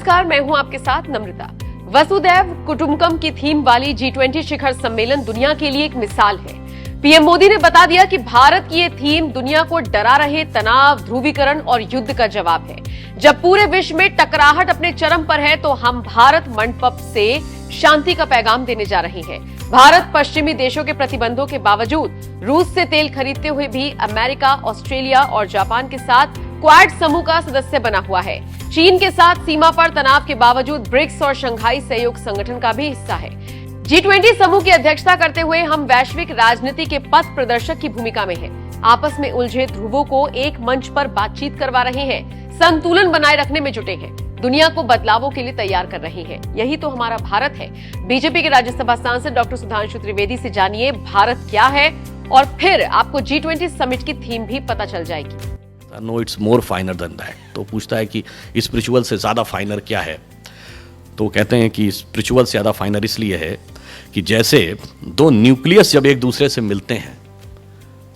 नमस्कार, मैं हूं आपके साथ नम्रता। वसुधैव कुटुंबकम की थीम वाली G20 शिखर सम्मेलन दुनिया के लिए एक मिसाल है। पीएम मोदी ने बता दिया कि भारत की ये थीम दुनिया को डरा रहे तनाव, ध्रुवीकरण और युद्ध का जवाब है। जब पूरे विश्व में टकराहट अपने चरम पर है तो हम भारत मंडप से शांति का पैगाम देने जा रहे हैं। भारत पश्चिमी देशों के प्रतिबंधों के बावजूद रूस से तेल खरीदते हुए भी अमेरिका, ऑस्ट्रेलिया और जापान के साथ क्वाड समूह का सदस्य बना हुआ है। चीन के साथ सीमा पर तनाव के बावजूद ब्रिक्स और शंघाई सहयोग संगठन का भी हिस्सा है। G20 समूह की अध्यक्षता करते हुए हम वैश्विक राजनीति के पथ प्रदर्शक की भूमिका में हैं। आपस में उलझे ध्रुवों को एक मंच पर बातचीत करवा रहे हैं, संतुलन बनाए रखने में जुटे हैं, दुनिया को बदलावों के लिए तैयार कर रहे हैं। यही तो हमारा भारत है। बीजेपी के राज्यसभा सांसद डॉक्टर सुधांशु त्रिवेदी से जानिए भारत क्या है, और फिर आपको G20 समिट की थीम भी पता चल जाएगी। No, it's more finer than that. तो पूछता है कि स्पिरिचुअल से ज़्यादा फाइनर क्या है, तो कहते हैं कि स्पिरिचुअल से ज़्यादा फाइनर इसलिए है कि जैसे दो न्यूक्लियस जब एक दूसरे से मिलते हैं,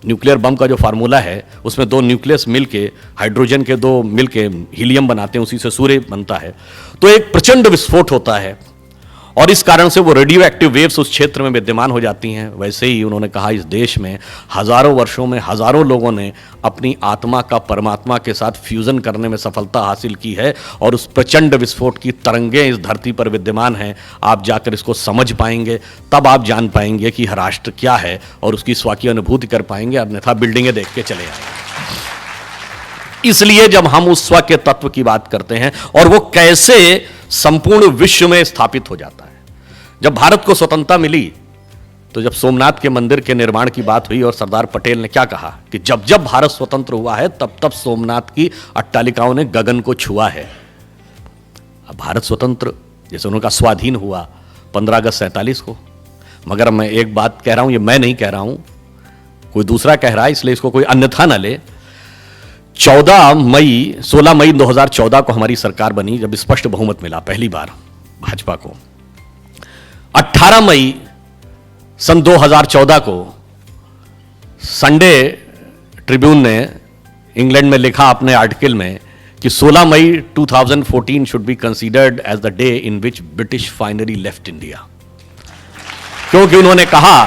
न्यूक्लियर बम का जो फार्मूला है उसमें दो न्यूक्लियस मिलके हाइड्रोजन के दो मिलके हीलियम बनाते हैं, उसी से सूर्य बनता है, तो एक प्रचंड विस्फोट होता है और इस कारण से वो रेडियो एक्टिव वेव्स उस क्षेत्र में विद्यमान हो जाती हैं। वैसे ही उन्होंने कहा इस देश में हजारों वर्षों में हजारों लोगों ने अपनी आत्मा का परमात्मा के साथ फ्यूजन करने में सफलता हासिल की है और उस प्रचंड विस्फोट की तरंगें इस धरती पर विद्यमान हैं। आप जाकर इसको समझ पाएंगे, तब आप जान पाएंगे कि राष्ट्र क्या है और उसकी स्वाकी अनुभूति कर पाएंगे, अन्यथा बिल्डिंगें देख के चले आएंगे। इसलिए जब हम उस स्व के तत्व की बात करते हैं और वो कैसे संपूर्ण विश्व में स्थापित हो जाता है। जब भारत को स्वतंत्रता मिली तो जब सोमनाथ के मंदिर के निर्माण की बात हुई और सरदार पटेल ने क्या कहा कि जब जब भारत स्वतंत्र हुआ है तब तब सोमनाथ की अट्टालिकाओं ने गगन को छुआ है। अब भारत स्वतंत्र जैसे उनका स्वाधीन हुआ 15 अगस्त 47 को, मगर मैं एक बात कह रहा हूं, ये मैं नहीं कह रहा हूं, कोई दूसरा कह रहा है, इसलिए इसको कोई अन्यथा ना ले। 16 मई 2014 को हमारी सरकार बनी, जब स्पष्ट बहुमत मिला पहली बार भाजपा को। 18 मई सन 2014 को संडे ट्रिब्यून ने इंग्लैंड में लिखा अपने आर्टिकल में कि 16 मई 2014 should be considered as the day in which British finally left India, क्योंकि उन्होंने कहा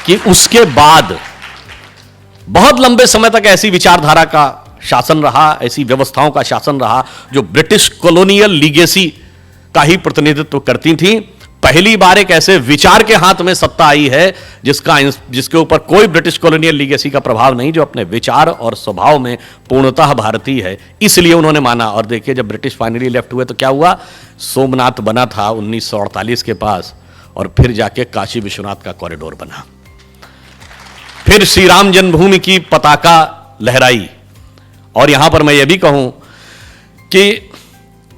कि उसके बाद बहुत लंबे समय तक ऐसी विचारधारा का शासन रहा, ऐसी व्यवस्थाओं का शासन रहा जो ब्रिटिश कॉलोनियल लीगेसी का ही प्रतिनिधित्व करती थी। पहली बार एक ऐसे विचार के हाथ में सत्ता आई है जिसके ऊपर कोई ब्रिटिश कॉलोनियल लीगेसी का प्रभाव नहीं, जो अपने विचार और स्वभाव में पूर्णतः भारतीय है। इसलिए उन्होंने माना। और देखिए जब ब्रिटिश फाइनली लेफ्ट हुए तो क्या हुआ, सोमनाथ बना था 1948 के पास, और फिर जाके काशी विश्वनाथ का कॉरिडोर बना, फिर श्री राम जन्मभूमि की पताका लहराई। और यहां पर मैं यह भी कहूं कि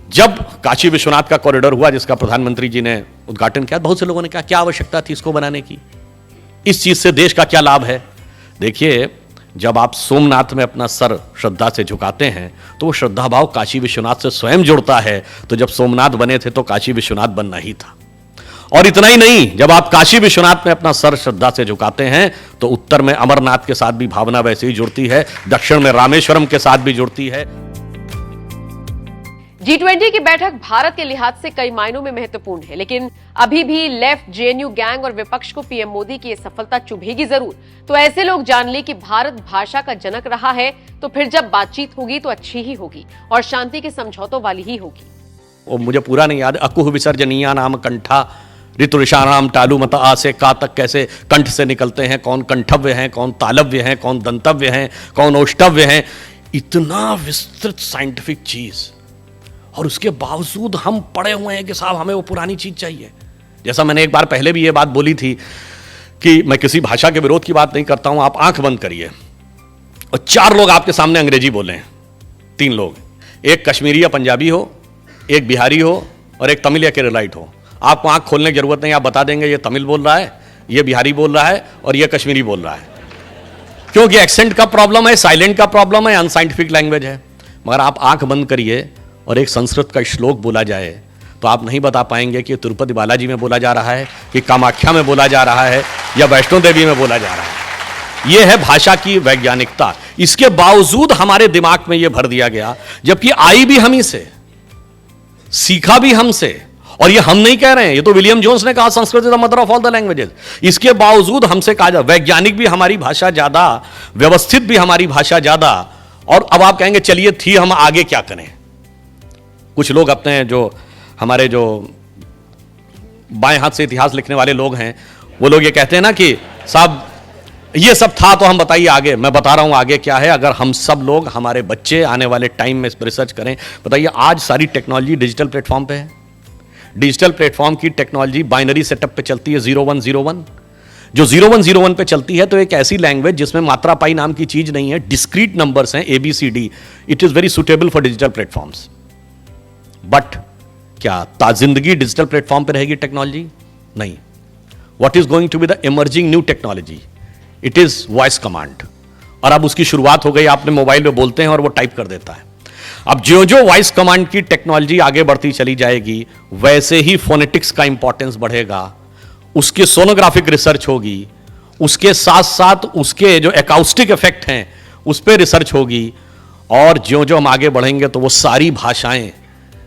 जब काशी विश्वनाथ का कॉरिडोर हुआ जिसका प्रधानमंत्री जी ने उद्घाटन किया, बहुत से लोगों ने कहा क्या आवश्यकता थी इसको बनाने की, इस चीज से देश का क्या लाभ है। देखिए जब आप सोमनाथ में अपना सर श्रद्धा से झुकाते हैं तो वो श्रद्धा भाव काशी विश्वनाथ से स्वयं जुड़ता है। तो जब सोमनाथ बने थे तो काशी विश्वनाथ बनना ही था। और इतना ही नहीं, जब आप काशी विश्वनाथ में अपना सर श्रद्धा से झुकाते हैं तो उत्तर में अमरनाथ के साथ भी भावना वैसे ही जुड़ती है, दक्षिण में रामेश्वरम के साथ भी जुड़ती है। G20 की बैठक भारत के लिहाज से कई मायनों में महत्वपूर्ण है, लेकिन अभी भी लेफ्ट, जेएनयू गैंग और विपक्ष को पीएम मोदी की यह सफलता चुभेगी जरूर। तो ऐसे लोग जान ले कि भारत भाषा का जनक रहा है, तो फिर जब बातचीत होगी तो अच्छी ही होगी और शांति के समझौतों वाली ही होगी। वो मुझे पूरा नहीं याद, अकुह विसर्जनीया नाम कंठा ऋतुषाणाम टालू मत आ से का तक कैसे कंठ से निकलते हैं, कौन कंठव्य हैं, कौन तालव्य हैं, कौन दंतव्य हैं, कौन ओष्टव्य हैं। इतना विस्तृत साइंटिफिक चीज, और उसके बावजूद हम पड़े हुए हैं कि साहब हमें वो पुरानी चीज चाहिए। जैसा मैंने एक बार पहले भी ये बात बोली थी कि मैं किसी भाषा के विरोध की बात नहीं करता हूं। आप आंख बंद करिए और 4 लोग आपके सामने अंग्रेजी बोले, 3 लोग, एक कश्मीरी या पंजाबी हो, एक बिहारी हो और एक तमिल या केरलाइट हो। आपको आंख खोलने की जरूरत नहीं, आप बता देंगे ये तमिल बोल रहा है, ये बिहारी बोल रहा है और ये कश्मीरी बोल रहा है, क्योंकि एक्सेंट का प्रॉब्लम है, साइलेंट का प्रॉब्लम है, अनसाइंटिफिक लैंग्वेज है। मगर आप आंख बंद करिए और एक संस्कृत का श्लोक बोला जाए तो आप नहीं बता पाएंगे कि तिरुपति बालाजी में बोला जा रहा है, कि कामाख्या में बोला जा रहा है, या वैष्णो देवी में बोला जा रहा है। यह है भाषा की वैज्ञानिकता। इसके बावजूद हमारे दिमाग में यह भर दिया गया, जबकि आई भी हम ही से। सीखा भी हमसे। और ये हम नहीं कह रहे हैं, ये तो विलियम जोन्स ने कहा, Sanskrit is the mother of all the languages. इसके बावजूद हमसे कहा जाए, वैज्ञानिक भी हमारी भाषा ज्यादा, व्यवस्थित भी हमारी भाषा ज्यादा। और अब आप कहेंगे चलिए थी, हम आगे क्या करें। कुछ लोग अपने जो हमारे जो बाएं हाथ से इतिहास लिखने वाले लोग हैं, वो लोग ये कहते हैं ना कि साहब ये सब था तो हम बताइए आगे। मैं बता रहा हूं आगे क्या है। अगर हम सब लोग, हमारे बच्चे आने वाले टाइम में इस पर रिसर्च करें, बताइए आज सारी टेक्नोलॉजी डिजिटल प्लेटफॉर्म पे है। डिजिटल प्लेटफॉर्म की टेक्नोलॉजी बाइनरी सेटअप पे चलती है, 0101। जो 0101 पे चलती है तो एक ऐसी लैंग्वेज जिसमें मात्रा पाई नाम की चीज नहीं है, डिस्क्रीट नंबर्स हैं, ABCD। It is very suitable for digital platforms. But क्या ताजिंदगी डिजिटल प्लेटफॉर्म पे रहेगी टेक्नोलॉजी? नहीं। What is going to be the emerging new technology? It is voice command. और अब उसकी शुरुआत हो गई, आपने मोबाइल में बोलते हैं और वो टाइप कर देता है। अब जो जो वॉइस कमांड की टेक्नोलॉजी आगे बढ़ती चली जाएगी, वैसे ही फोनेटिक्स का इंपॉर्टेंस बढ़ेगा, उसकी सोनोग्राफिक रिसर्च होगी, उसके साथ साथ उसके जो एकॉस्टिक इफेक्ट हैं उस पर रिसर्च होगी। और ज्यों ज्यों हम आगे बढ़ेंगे तो वो सारी भाषाएं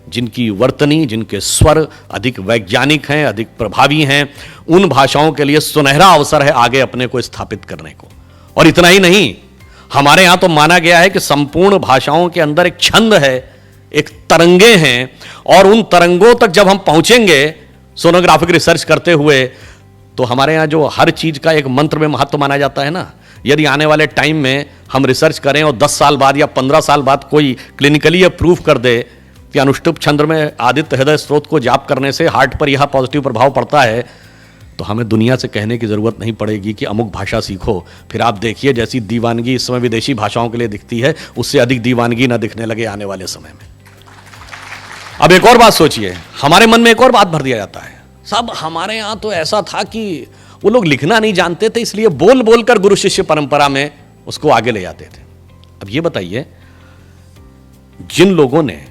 जिनकी वर्तनी, जिनके स्वर अधिक वैज्ञानिक हैं, अधिक प्रभावी हैं, उन भाषाओं के लिए सुनहरा अवसर है आगे अपने को स्थापित करने को। और इतना ही नहीं, हमारे यहां तो माना गया है कि संपूर्ण भाषाओं के अंदर एक छंद है, एक तरंगे हैं, और उन तरंगों तक जब हम पहुंचेंगे सोनोग्राफिक रिसर्च करते हुए, तो हमारे यहां जो हर चीज का एक मंत्र में महत्व माना जाता है ना, यदि आने वाले टाइम में हम रिसर्च करें और 10 साल बाद या 15 साल बाद कोई क्लिनिकली यह प्रूव कर दे कि अनुष्टुप छंद में आदित्य हृदय स्रोत को जाप करने से हार्ट पर यह पॉजिटिव प्रभाव पड़ता है, तो हमें दुनिया से कहने की जरूरत नहीं पड़ेगी कि अमुक भाषा सीखो। फिर आप देखिए जैसी दीवानगी इस समय विदेशी भाषाओं के लिए दिखती है, उससे अधिक दीवानगी ना दिखने लगे आने वाले समय में। अब एक और बात सोचिए, हमारे मन में एक और बात भर दिया जाता है, साहब हमारे यहां तो ऐसा था कि वो लोग लिखना नहीं जानते थे, इसलिए बोल बोलकर गुरु शिष्य परंपरा में उसको आगे ले जाते थे। अब ये बताइए, जिन लोगों ने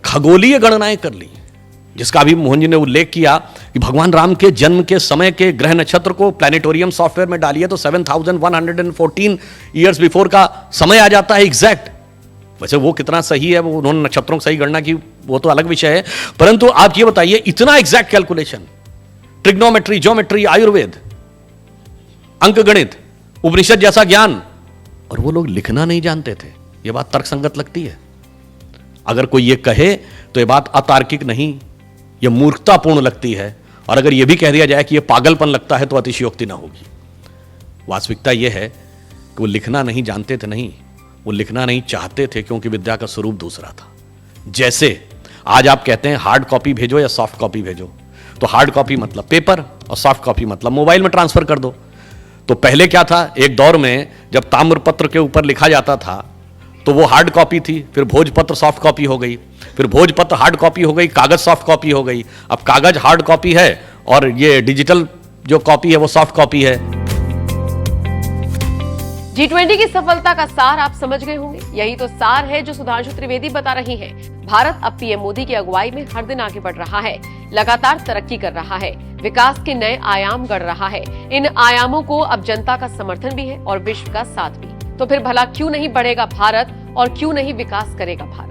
खगोलीय गणनाएं कर ली, जिसका अभी मोहन जी ने उल्लेख किया कि भगवान राम के जन्म के समय के ग्रह नक्षत्र को प्लैनेटोरियम सॉफ्टवेयर में डालिए तो 7114 ईयर्स बिफोर का समय आ जाता है एग्जैक्ट। वैसे वो कितना सही है, वो उन्होंने नक्षत्रों की सही गणना की, वो तो अलग विषय है, परंतु आप ये बताइए इतना exact calculation, trigonometry, geometry, Ayurveda, अंक गणित, उपनिषद जैसा ज्ञान, और वो लोग लिखना नहीं जानते थे। यह बात तर्कसंगत लगती है? अगर कोई ये कहे तो यह बात अतार्किक नहीं, यह मूर्खतापूर्ण लगती है। और अगर यह भी कह दिया जाए कि यह पागलपन लगता है तो अतिशयोक्ति ना होगी। वास्तविकता यह है कि वो लिखना नहीं जानते थे, नहीं, वो लिखना नहीं चाहते थे, क्योंकि विद्या का स्वरूप दूसरा था। जैसे आज आप कहते हैं हार्ड कॉपी भेजो या सॉफ्ट कॉपी भेजो, तो हार्ड कॉपी मतलब पेपर और सॉफ्ट कॉपी मतलब मोबाइल में ट्रांसफर कर दो। तो पहले क्या था, एक दौर में जब ताम्रपत्र के ऊपर लिखा जाता था तो वो हार्ड कॉपी थी, फिर भोजपत्र सॉफ्ट कॉपी हो गई, फिर भोजपत्र हार्ड कॉपी हो गई, कागज सॉफ्ट कॉपी हो गई। अब कागज हार्ड कॉपी है और ये डिजिटल जो कॉपी है वो सॉफ्ट कॉपी है। G20 की सफलता का सार आप समझ गए होंगे। यही तो सार है जो सुधांशु त्रिवेदी बता रही हैं। भारत अब पीएम मोदी की अगुवाई में हर दिन आगे बढ़ रहा है, लगातार तरक्की कर रहा है, विकास के नए आयाम गढ़ रहा है। इन आयामों को अब जनता का समर्थन भी है और विश्व का साथ भी। तो फिर भला क्यों नहीं बढ़ेगा भारत और क्यों नहीं विकास करेगा भारत?